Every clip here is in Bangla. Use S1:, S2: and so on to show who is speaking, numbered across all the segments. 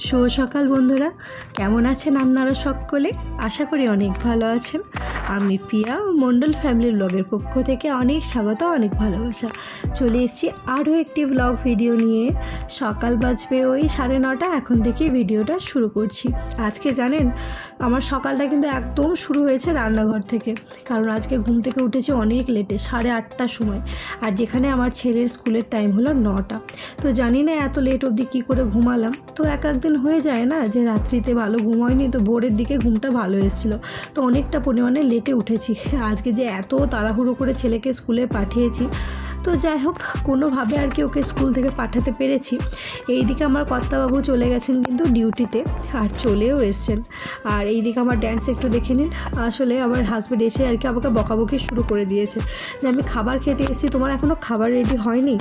S1: শুভ সকাল বন্ধুরা, কেমন আছেন আপনারা সকলে? আশা করি অনেক ভালো আছেন। আমি প্রিয়া মণ্ডল ফ্যামিলি ব্লগের পক্ষ থেকে অনেক স্বাগত, অনেক ভালোবাসা। চলে এসেছি আরও একটি ব্লগ ভিডিও নিয়ে। সকাল বাজবে ওই 9:30, এখন থেকেই ভিডিওটা শুরু করছি। আজকে জানেন আমার সকালটা কিন্তু একদম শুরু হয়েছে রান্নাঘর থেকে, কারণ আজকে ঘুম থেকে উঠেছি অনেক লেটে, 8:30টার সময়। আর যেখানে আমার ছেলের স্কুলের টাইম হলো 9টা। তো জানি না এত লেট অবধি কী করে ঘুমালাম। তো একদিন হয়ে যায় না যে রাত্রিতে ভালো ঘুম হয়নি, তো ভোরের দিকে ঘুমটা ভালো এসেছিলো, তো অনেকটা পরিমাণে লেটে উঠেছি। আজকে যে এত তাড়াহুড়ো করে ছেলেকে স্কুলে পাঠিয়েছি, তো যাই হোক কোনোভাবে আর কি ওকে স্কুল থেকে পাঠাতে পেরেছি। এইদিকে আমার কর্তাবাবু চলে গেছেন কিন্তু ডিউটিতে, আর চলেও এসছেন। আর এইদিকে আমার ড্যান্স একটু দেখে নিন। আসলে আমার হাজব্যান্ড এসে আর কি আমাকে বকাবকি শুরু করে দিয়েছে যে আমি খাবার খেতে এসেছি, তোমার এখনও খাবার রেডি হয়নি।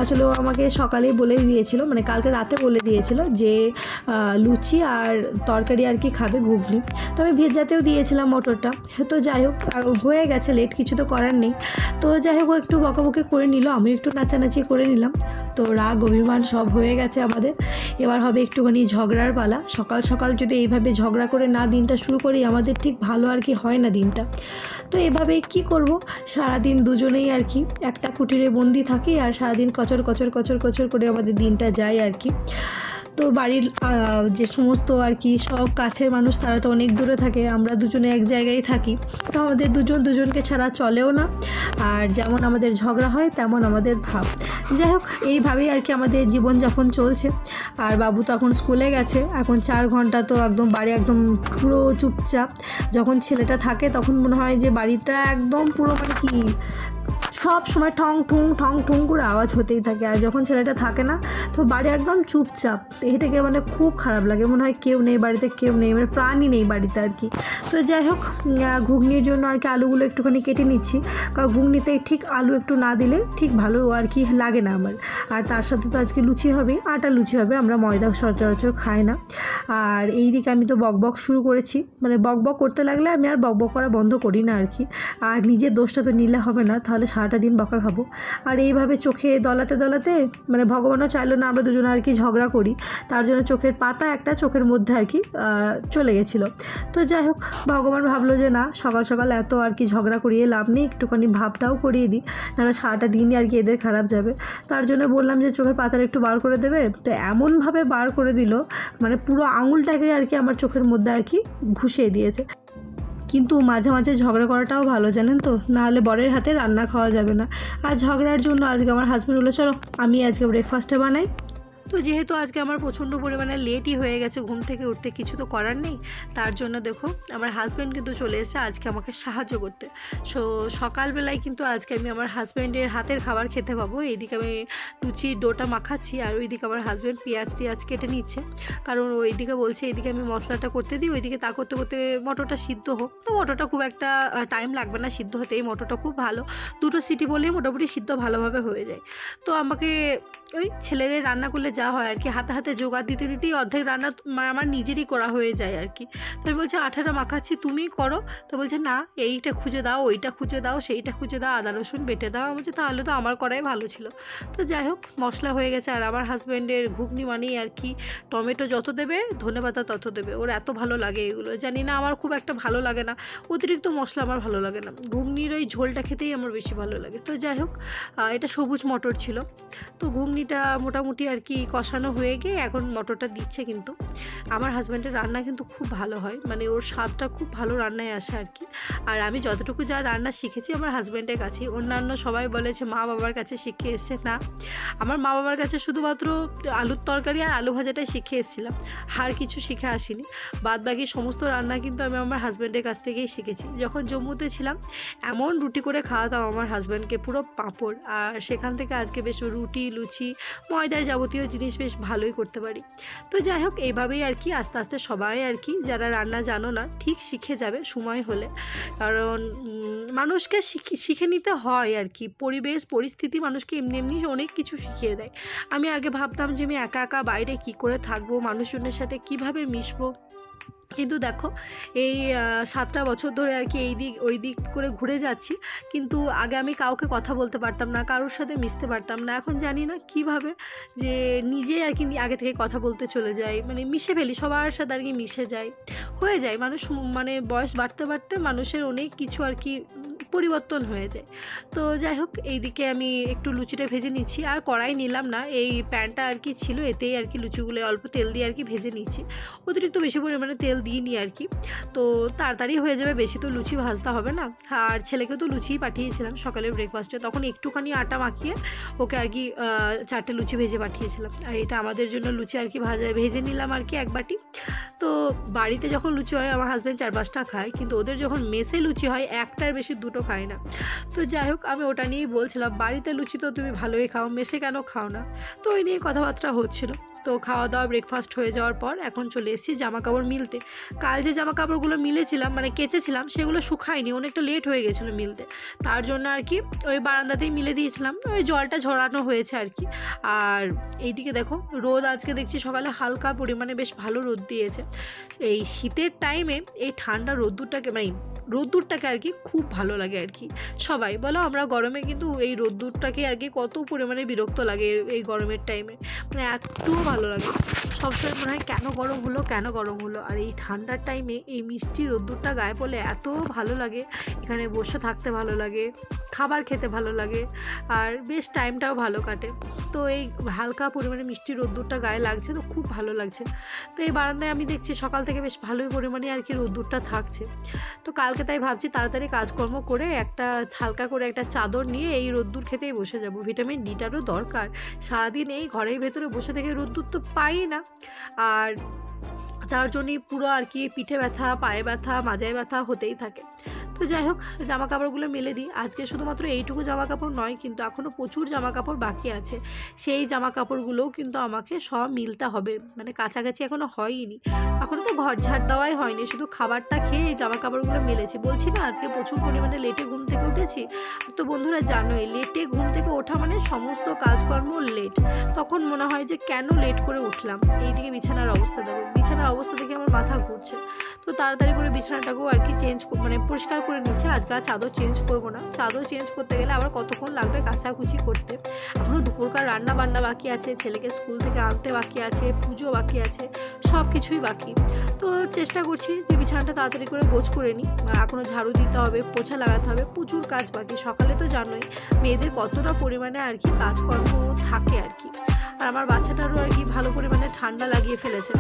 S1: আসলে ও আমাকে সকালেই বলে দিয়েছিল, মানে কালকে রাতে বলে দিয়েছিল যে লুচি আর তরকারি আর কি খাবে, ঘুগনি। তো আমি ভেজাতেও দিয়েছিলাম মটরটা। তো যাই হোক হয়ে গেছে লেট, কিছু তো করার নেই। তো যাই হোক ও একটু বকাবকি করে নিল, আমি একটু নাচানাচি করে নিলাম। তো রাগ অভিমান সব হয়ে গেছে আমাদের। এবার হবে একটুখানি ঝগড়ার পালা। সকাল সকাল যদি এইভাবে ঝগড়া করে না দিনটা শুরু করি, আমাদের ঠিক ভালো আর কি হয় না দিনটা। তো এভাবে কি করব, সারাদিন দুজনেই আর কি একটা কুটিরে বন্দি থাকি, আর সারাদিন কচর কচর কচর কচর করে আমাদের দিনটা যায় আর কি। তো বাড়ির যে সমস্ত আর কি সব কাছের মানুষ, তারা তো অনেক দূরে থাকে, আমরা দুজনে এক জায়গায় থাকি। তো আমাদের দুজনকে ছাড়া চলেও না। আর যেমন আমাদের ঝগড়া হয় তেমন আমাদের ভাব। যাই হোক এইভাবেই আর কি আমাদের জীবনযাপন চলছে। আর বাবু তো এখন স্কুলে গেছে, এখন 4 ঘন্টা তো একদম বাড়ি একদম পুরো চুপচাপ। যখন ছেলেটা থাকে তখন মনে হয় যে বাড়িটা একদম পুরো মানে কি সব সময় ঠং ঠুং করে আওয়াজ হতেই থাকে। আর যখন ছেলেটা থাকে না, তো বাড়ি একদম চুপচাপ। এটাকে মানে খুব খারাপ লাগে, মনে হয় কেউ নেই বাড়িতে, কেউ নেই, মানে প্রাণই নেই বাড়িতে আর কি। তো যাই হোক ঘুগনির জন্য আর কি আলুগুলো একটুখানি কেটে নিচ্ছি, কারণ ঘুগনিতে ঠিক আলু একটু না দিলে ঠিক ভালো আর কি লাগে না আমার। আর তার সাথে তো আজকে লুচি হবে, আটা লুচি হবে, আমরা ময়দা সচরাচর খাই না। আর এই দিকে আমি তো বকবক শুরু করেছি, মানে বকবক করতে লাগলে আমি আর বকবক করা বন্ধ করি না আর কি। আর নিজের দোষটা তো নিলে হবে না, তাহলে সারাটা দিন বকা খাবো। আর এইভাবে চোখে দলাতে দলাতে মানে ভগবানও চাইলো না আমরা দুজনে আর কি ঝগড়া করি, তার জন্য চোখের পাতা একটা চোখের মধ্যে আর কি চলে গেছিলো। তো যাই হোক ভগবান ভাবলো যে না, সকাল সকাল এত আর কি ঝগড়া করিয়ে লাভ নেই, একটুখানি ভাবটাও করিয়ে দিই, নাহলে সারাটা দিনই আর কি এদের খারাপ যাবে। তার জন্য বললাম যে চোখের পাতাটা একটু বার করে দেবে। তো এমনভাবে বার করে দিল, মানে পুরো আঙুলটাকে আর কি আমার চোখের মধ্যে আর কি ঘুষিয়ে দিয়েছে। কিন্তু মাঝে মাঝে ঝগড়া করাটাও ভালো, জানেন তো, নাহলে বরের হাতে রান্না খাওয়া যাবে না। আর ঝগড়ার জন্য আজকে আমার হাজব্যান্ড বললো চলো আমি আজকে ব্রেকফাস্টে বানাই। তো যেহেতু আজকে আমার প্রচণ্ড পরিমাণে লেটই হয়ে গেছে ঘুম থেকে উঠতে, কিছু তো করার নেই। তার জন্য দেখো আমার হাজব্যান্ড কিন্তু চলে এসেছে আজকে আমাকে সাহায্য করতে। সকালবেলায় কিন্তু আজকে আমি আমার হাজব্যান্ডের হাতের খাবার খেতে পাবো। এইদিকে আমি লুচির ডোটা মাখাচ্ছি, আর ওইদিকে আমার হাজব্যান্ড পেঁয়াজ টিয়াজ কেটে নিচ্ছে, কারণ ওইদিকে বলছে এইদিকে আমি মশলাটা করতে দিই, ওইদিকে তা করতে করতে মটরটা সিদ্ধ হোক। তো মটরটা খুব একটা টাইম লাগবে না সিদ্ধ হতে, এই মটরটা খুব ভালো, 2টো সিটি বললেই মোটামুটি সিদ্ধ ভালোভাবে হয়ে যায়। তো আমাকে ওই ছেলেদের রান্না করলে যা হয় আর কি, হাতে হাতে জোগাড় দিতে দিতেই অর্ধেক রান্না আমার নিজেরই করা হয়ে যায় আর কি। তো আমি বলছি আঠাটা মাখাচ্ছি তুমিই করো। তো বলছে না এইটা খুঁজে দাও, ওইটা খুঁজে দাও, সেইটা খুঁজে দাও, আদা রসুন বেটে দাও। আমি বলছি তাহলে তো আমার করাই ভালো ছিল। তো যাই হোক মশলা হয়ে গেছে। আর আমার হাজব্যান্ডের ঘুগনি মানেই আর কি টমেটো যত দেবে ধনেপাতা তত দেবে, ওর এত ভালো লাগে এগুলো। জানি না আমার খুব একটা ভালো লাগে না, অতিরিক্ত মশলা আমার ভালো লাগে না, ঘুগনির ওই ঝোলটা খেতেই আমার বেশি ভালো লাগে। তো যাই হোক এটা সবুজ মটর ছিল। তো ঘুগনিটা মোটামুটি আর কি কষানো হয়ে গিয়ে এখন মটরটা দিচ্ছে। কিন্তু আমার হাজব্যান্ডের রান্না কিন্তু খুব ভালো হয়, মানে ওর স্বাদটা খুব ভালো রান্নায় আসে আর কি। আর আমি যতটুকু যা রান্না শিখেছি আমার হাজব্যান্ডের কাছেই, অন্যান্য সবাই বলে যে মা বাবার কাছে শিখে এসছে, না আমার মা বাবার কাছে শুধুমাত্র আলুর তরকারি আর আলু ভাজাটাই শিখে এসেছিলাম, আর কিছু শিখে আসিনি। বাদ বাকি সমস্ত রান্না কিন্তু আমি আমার হাজব্যান্ডের কাছ থেকেই শিখেছি। যখন জম্মুতে ছিলাম এমন রুটি করে খাওয়াতাম আমার হাজব্যান্ডকে, পুরো পাঁপড়। আর সেখান থেকে আজকে বেশ রুটি লুচি ময়দার যাবতীয় জিনিস বেশ ভালোই করতে পারি। তো যাই হোক এইভাবেই আর কি আস্তে আস্তে সবাই আর কি যারা রান্না জানো না ঠিক শিখে যাবে সময় হলে, কারণ মানুষকে শিখে নিতে হয় আর কি। পরিবেশ পরিস্থিতি মানুষকে এমনি এমনি অনেক কিছু শিখিয়ে দেয়। আমি আগে ভাবতাম যে আমি একা একা বাইরে কি করে থাকবো, মানুষজনের সাথে কিভাবে মিশবো, কিন্তু দেখো এই 7টা বছর ধরে আর কি এই দিক ওই দিক করে ঘুরে যাচ্ছি, কিন্তু আগে আমি কাউকে কথা বলতে পারতাম না, কারোর সাথে মিশতে পারতাম না। এখন জানি না কিভাবে যে নিজে আর কি আগে থেকে কথা বলতে চলে যাই, মানে মিশে ফেলি, সবার সাথে আর কি মিশে যাই, হয়ে যায় মানুষ। মানে বয়স বাড়তে বাড়তে মানুষের অনেক কিছু আর কি পরিবর্তন হয়ে যায়। তো যাই হোক, এইদিকে আমি একটু লুচিটা ভেজে নিচ্ছি, আর কড়াই নিলাম না, এই প্যানটা আর কি ছিল এতেই আর কি লুচিগুলো অল্প তেল দিয়ে আর কি ভেজে নিচ্ছি, অতিরিক্ত বেশি পরিমাণে তেল দিইনি আর কি। তো তাড়াতাড়ি হয়ে যাবে, বেশি তো লুচি ভাজতে হবে না। আর ছেলেকেও তো লুচিই পাঠিয়েছিলাম সকালের ব্রেকফাস্টে, তখন একটুখানি আটা মাখিয়ে ওকে আর কি 4টে লুচি ভেজে পাঠিয়েছিলাম। আর এটা আমাদের জন্য লুচি আর কি ভেজে নিলাম আর কি 1 বাটি। তো বাড়িতে যখন লুচি হয় আমার হাজব্যান্ড 4-5টা খায়, কিন্তু ওদের যখন মেসে লুচি হয় 1টার বেশি 2টো খায় না। তো যাই হোক, আমি ওটা নিয়েই বলছিলাম, বাড়িতে লুচি তো তুমি ভালোই খাও, মেসে কেন খাও না? তো ওই নিয়ে কথাবার্তা হচ্ছিল। তো খাওয়া দাওয়া ব্রেকফাস্ট হয়ে যাওয়ার পর এখন চলে এসেছি জামা কাপড় মিলতে। কাল যে জামা কাপড়গুলো মিলেছিলাম, মানে কেচেছিলাম, সেগুলো শুকায়নি, অনেকটা লেট হয়ে গেছিলো মিলতে, তার জন্য আর কি ওই বারান্দাতেই মিলে দিয়েছিলাম, ওই জলটা ঝরানো হয়েছে আর কি। আর এইদিকে দেখো রোদ আজকে দেখছি সকালে হালকা পরিমাণে বেশ ভালো রোদ দিয়েছে। এই শীতের টাইমে এই ঠান্ডা রোদ্দুরটাকে আর কি খুব ভালো লাগে আর কি। সবাই বলো, আমরা গরমে কিন্তু এই রোদ্দুরটাকে আর কি কত পরিমাণে বিরক্ত লাগে এই গরমের টাইমে, মানে একটুও ভালো লাগে, সবসময় মনে হয় কেন গরম হলো। আর এই ঠান্ডার টাইমে এই মিষ্টি রোদ্দুরটা গায়ে পড়লে এত ভালো লাগে, এখানে বসে থাকতে ভালো লাগে, খাবার খেতে ভালো লাগে, আর বেশ টাইমটাও ভালো কাটে। তো এই হালকা পরিমাণে মিষ্টি রোদ্দুরটা গায়ে লাগছে, তো খুব ভালো লাগছে। তো এই বারান্দায় আমি দেখছি সকাল থেকে বেশ ভালোই পরিমাণে আর কি রোদ্দুরটা থাকছে। তো কালকে তাই ভাবছি তাড়াতাড়ি কাজকর্ম করে একটা হালকা করে একটা চাদর নিয়ে এই রোদ্দুর খেতেই বসে যাব, ভিটামিন ডিটারও দরকার। সারাদিন এই ঘরের ভেতরে বসে থেকে রোদ্দুর তো পাই না, আর তার জন্যই পুরো আর কি পিঠে ব্যথা, পায়ে ব্যথা, মাজায় ব্যথা হতেই থাকে। তো যাই হোক, জামা কাপড়গুলো মেলে দিই। আজকে শুধুমাত্র এইটুকু জামা কাপড় নয়, কিন্তু এখনও প্রচুর জামা কাপড় বাকি আছে। সেই জামা কাপড়গুলোও কিন্তু আমাকে সব মিলতে হবে, মানে কাছাকাছি এখনও হয়নি, এখনও তো ঘর ঝাড় দেওয়াই হয়নি, শুধু খাবারটা খেয়ে এই জামা কাপড়গুলো মেলেছি। বলছি না আজকে প্রচুর পরিমাণে লেটে ঘুম থেকে উঠেছি। তো বন্ধুরা জানোই, লেটে ঘুম থেকে ওঠা মানে সমস্ত কাজকর্ম লেট। তখন মনে হয় যে কেন লেট করে উঠলাম। এইদিকে বিছানার অবস্থা দেখো, বিছানার অবস্থা দেখে আমার মাথা ঘুরছে। তো তাড়াতাড়ি করে বিছানাটাকেও আর কি পরিষ্কার করে নিচ্ছে। আজকে আর চাদর চেঞ্জ করবো না, চাদর চেঞ্জ করতে গেলে আবার কতক্ষণ লাগবে কাচাকুচি করতে। এখনও দুপুরকার রান্না বান্না বাকি আছে, ছেলেকে স্কুল থেকে আনতে বাকি আছে, পুজো বাকি আছে, সব কিছুই বাকি। তো চেষ্টা করছি যে বিছানাটা তাড়াতাড়ি করে গোছ করে নিই। এখনও ঝাড়ু দিতে হবে, পোছা লাগাতে হবে, প্রচুর কাজ বাকি। সকালে তো জানোই মেয়েদের কতটা পরিমাণে আর কি কাজকর্ম থাকে আর কি। আর আমার বাচ্চাটারও আর কি ভালো পরিমাণে ঠান্ডা লাগিয়ে ফেলেছে।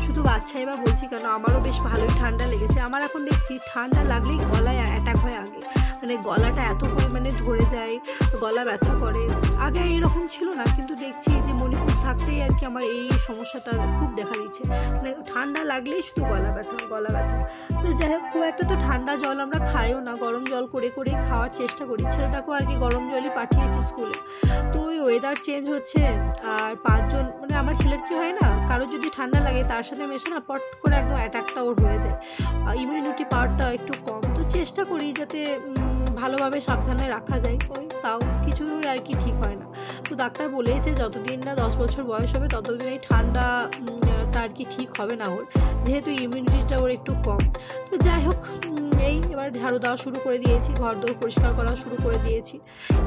S1: শুধু বাচ্চাই বা বলছি কেন, আমারও বেশ ভালোই ঠান্ডা লেগেছে। আমার এখন দেখছি ঠান্ডা লাগলেই গলায় অ্যাটাক হয় আগে, মানে গলাটা এত পরিমাণে ধরে যায়, গলা ব্যথা করে। আগে এইরকম ছিল না, কিন্তু দেখছি যে মণিপুর থাকতেই আর কি আমার এই সমস্যাটা খুব দেখা দিচ্ছে, মানে ঠান্ডা লাগলেই শুধু গলা ব্যথা। তো যাই হোক, খুব একটা তো ঠান্ডা জল আমরা খাইও না, গরম জল করে খাওয়ার চেষ্টা করি। ছেলেটাকেও আর কি গরম জলই পাঠিয়েছি স্কুলে। তো ওই ওয়েদার চেঞ্জ হচ্ছে, আর 5 জন মানে আমার ছেলের কি হয় না, কারো যদি ঠান্ডা লাগে তার সাথে মেশে না পট করে একদম অ্যাটাকটা ওর হয়ে যায়, ইমিউনিটি পাওয়ারটা একটু কম। তো চেষ্টা করি যাতে ভালোভাবে সাবধানে রাখা যায়, ওই তাও কিছুই আর কি ঠিক হয় না। তো ডাক্তার বলেছে যতদিন না 10 বছর বয়স হবে ততদিন এই ঠান্ডাটা আর কি ঠিক হবে না ওর, যেহেতু ইমিউনিটিটা ওর একটু কম। তো যাই হোক, এই এবার ঝাড়ু দেওয়া শুরু করে দিয়েছি, ঘর দোর পরিষ্কার করা শুরু করে দিয়েছি।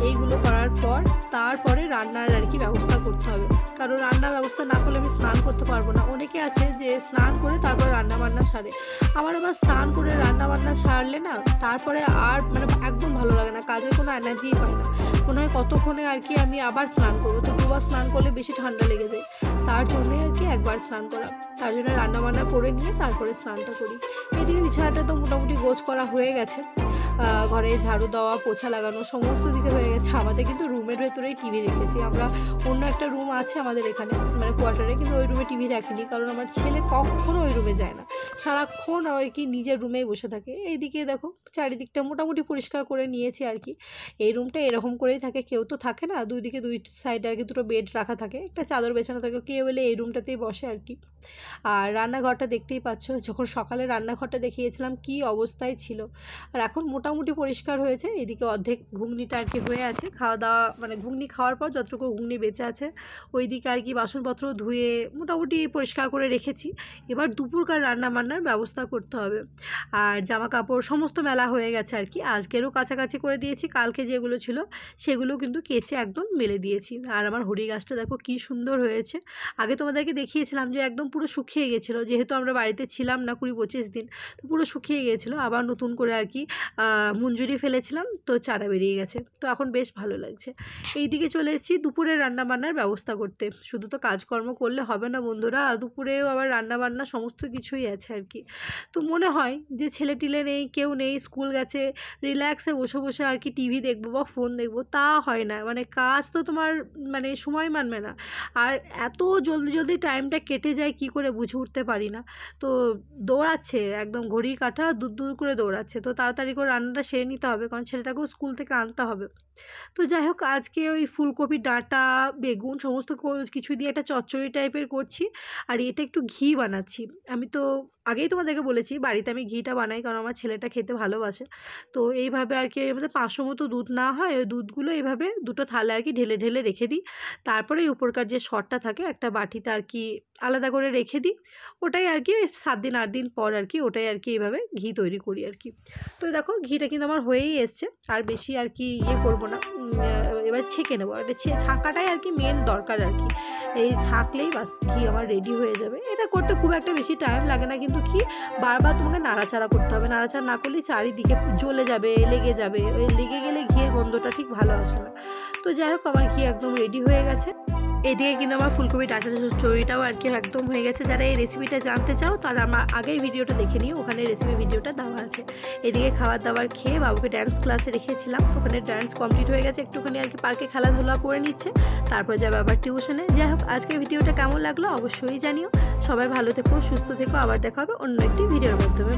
S1: এইগুলো করার পর তারপরে রান্নার আর কি ব্যবস্থা করতে হবে, কারণ রান্নার ব্যবস্থা না করলে আমি স্নান করতে পারবো না। অনেকে আছে যে স্নান করে তারপর রান্নাবান্না সারে, আমার আবার স্নান করে রান্নাবান্না সারলে না তারপরে আর মানে একদম ভালো লাগে না, কাজের কোনো এনার্জিই পাই না, মনে হয় কতক্ষণে আর কি আমি আবার স্নান করবো। তো 2বার স্নান করলে বেশি ঠান্ডা লেগে যায়, তার জন্যই আর কি একবার স্নান করা। তার জন্য রান্নাবান্না করে নিয়ে তারপরে স্নানটা করি। এদিকে বিছানাটা তো মোটামুটি গোছ করা হয়ে গেছে, ঘরে ঝাড়ু দেওয়া, পোছা লাগানো সমস্ত দিকে হয়ে গেছে। আমাদের কিন্তু রুমের ভেতরেই টিভি রেখেছি, আমরা অন্য একটা রুম আছে আমাদের এখানে মানে কোয়ার্টারে, কিন্তু ওই রুমে টিভি রাখিনি, কারণ আমার ছেলে কখনো ওই রুমে যায় না। সারাক্ষণ আর কি নিজের রুমেই বসে থাকে। এইদিকে দেখো চারিদিকটা মোটামুটি পরিষ্কার করে নিয়েছি আর কি। এই রুমটা এরকম করেই থাকে, কেউ তো থাকে না, দুই দিকে দুই সাইডে আর কি দুটো বেড রাখা থাকে, একটা চাদর বেছানো থাকে, কেউ এলে এই রুমটাতেই বসে আর কি। আর রান্নাঘরটা দেখতেই পাচ্ছ, যখন সকালে রান্নাঘরটা দেখিয়েছিলাম কি অবস্থায় ছিল, আর এখন মোটামুটি পরিষ্কার হয়েছে। এদিকে অর্ধেক ঘুগনিটা আর কি হয়ে আছে, খাওয়া দাওয়া মানে ঘুগনি খাওয়ার পর যতটুকু ঘুগনি বেঁচে আছে ওইদিকে আর কি বাসনপত্র ধুয়ে মোটামুটি পরিষ্কার করে রেখেছি। এবার দুপুরকার রান্না বান্নার ব্যবস্থা করতে হবে। আর জামা কাপড় সমস্ত মেলা হয়ে গেছে আর কি, আজকেরও কাছাকাছি করে দিয়েছি, কালকে যেগুলো ছিল সেগুলো কিন্তু কেচে একদম মেলে দিয়েছি। আর আমার হরি গাছটা দেখো কি সুন্দর হয়েছে। আগে তোমাদেরকে দেখিয়েছিলাম যে একদম পুরো শুকিয়ে গেছিলো, যেহেতু আমরা বাড়িতে ছিলাম না 20-25 দিন, তো পুরো শুকিয়ে গিয়েছিলো। আবার নতুন করে আর কি মঞ্জুরি ফেলেছিলাম, তো চারা বেরিয়ে গেছে, তো এখন বেশ ভালো লাগছে। এই দিকে চলে এসেছি দুপুরের রান্নাবান্নার ব্যবস্থা করতে। শুধু তো কাজকর্ম করলে হবে না বন্ধুরা, দুপুরেও আবার রান্নাবান্না সমস্ত কিছুই আছে আর কি। তো মনে হয় যে ছেলে টিলে নেই, কেউ নেই, স্কুল গেছে, রিল্যাক্সে বসে বসে আর কি টিভি দেখবো বা ফোন দেখবো, তা হয় না। মানে কাজ তো তোমার মানে সময় মানবে না, আর এত জলদি জলদি টাইমটা কেটে যায় কি করে বুঝে উঠতে পারি না। তো দৌড়াচ্ছে একদম, ঘড়ি কাঁটা দূর দূর করে দৌড়াচ্ছে, তো তাড়াতাড়ি করে রান্নাটা সেরে নিতে হবে, কারণ ছেলেটাকেও স্কুল থেকে আনতে হবে। তো যাই হোক, আজকে ওই ফুলকপি ডাঁটা বেগুন সমস্ত কিছু দিয়ে একটা চচ্চড়ি টাইপের করছি, আর এটা একটু ঘি বানাচ্ছি। আমি তো আগেই তোমাদেরকে বলেছি বাড়িতে আমি ঘিটা বানাই, কারণ আমার ছেলেটা খেতে ভালোবাসে। তো এইভাবে আর কি আমাদের 500 মতো দুধ না হয়, ওই দুধগুলো এইভাবে দুটো থালে আর কি ঢেলে ঢেলে রেখে দিই। তারপরে এই উপরকার যে সরটা থাকে একটা বাটিতে আর কি আলাদা করে রেখে দিই, ওটাই আর কি 7 দিন 8 দিন পর আর কি ওটাই আর কি এইভাবে ঘি তৈরি করি আর কি। তো দেখো ঘিটা কিন্তু আমার হয়েই এসছে, আর বেশি আর কি করবো না, এবার ছেঁকে নেবো। এটা ছাঁকাটাই আর কি মেন দরকার আর কি, এই ছাঁকলেই বাস ঘি আমার রেডি হয়ে যাবে। এটা করতে খুব একটা বেশি টাইম লাগে না, কিন্তু কি বারবার তোমাকে নাড়াচাড়া করতে হবে, নাড়াচাড়া না করলে চারিদিকে জ্বলে যাবে, লেগে যাবে, ওই লেগে গেলে ঘিয়ের গন্ধটা ঠিক ভালো আসে না। তো যাই হোক, আমার ঘি একদম রেডি হয়ে গেছে। এদিকে কিন্তু আমার ফুলকপি ডাঁটা চচ্চড়িটাও আর কি একদম হয়ে গেছে। যারা এই রেসিপিটা জানতে চাও তারা আমার আগের ভিডিওটা দেখে নিও, ওখানে রেসিপি ভিডিওটা দেওয়া আছে। এদিকে খাবার দাবার খেয়ে বাবুকে ড্যান্স ক্লাসে রেখেছিলাম, ওখানে ড্যান্স কমপ্লিট হয়ে গেছে, একটুখানি আর কি পার্কে খেলাধুলা করে নিচ্ছে, তারপরে যাবে আবার টিউশনে। যাই হোক, আজকের ভিডিওটা কেমন লাগলো অবশ্যই জানিও। সবাই ভালো থেকো, সুস্থ থেকো, আবার দেখা হবে অন্য একটি ভিডিওর মাধ্যমে।